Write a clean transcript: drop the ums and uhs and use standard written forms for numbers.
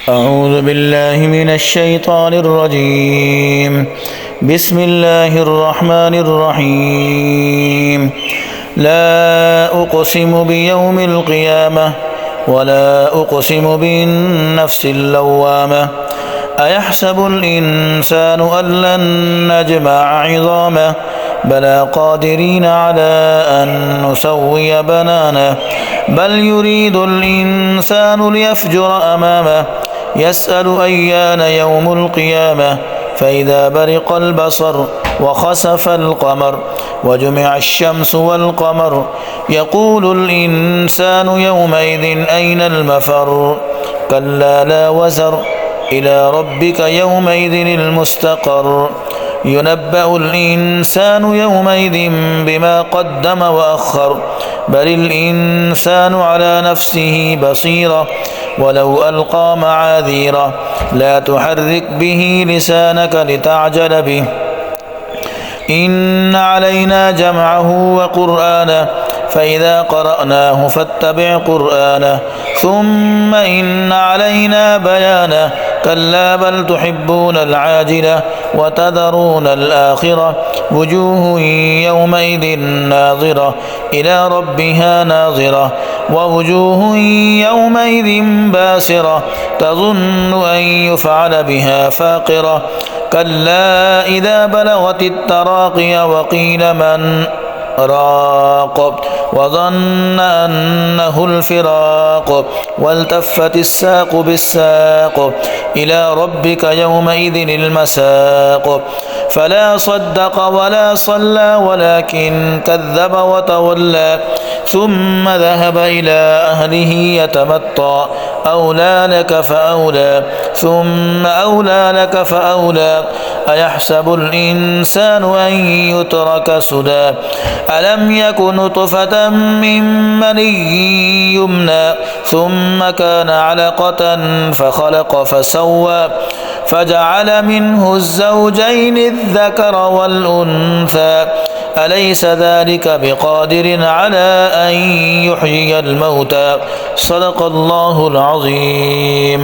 أعوذ بالله من الشيطان الرجيم. بسم الله الرحمن الرحيم. لا أقسم بيوم القيامة ولا أقسم بالنفس اللوامة أيحسب الإنسان أن لن نجمع عظامه بلى قادرين على أن نسوي بنانه بل يريد الإنسان ليفجر أمامه يسأل أيان يوم القيامة فإذا برق البصر وخسف القمر وجمع الشمس والقمر يقول الإنسان يومئذ أين المفر كلا لا وزر إلى ربك يومئذ المستقر ينبأ الإنسان يومئذ بما قدم وأخر بل الإنسان على نفسه بصيرة ولو ألقى معاذيره لا تحرك به لسانك لتعجل به إن علينا جمعه وقرآنه فإذا قرأناه فاتبع قرآنه ثم إن علينا بيانه كلا بل تحبون العاجلة وتذرون الآخرة وجوه يومئذ ناظرة إلى ربها ناظرة ووجوه يومئذ باسرة تظن أن يفعل بها فاقرة كلا إذا بلغت التراقي وقيل من راق وظن أنه الفراق والتفت الساق بالساق إلى ربك يومئذ المساق فلا صدق ولا صلى ولكن كذب وتولى ثم ذهب إلى أهله يتمطى أولى لك فأولى ثم أولى لك فأولى أيحسب الإنسان أن يترك سدى ألم يك نطفة من مني يمنى ثم كان علقة فخلق فسوى فجعل منه الزوجين الذكر والأنثى أليس ذلك بقادر على أن يحيي الموتى صدق الله العظيم.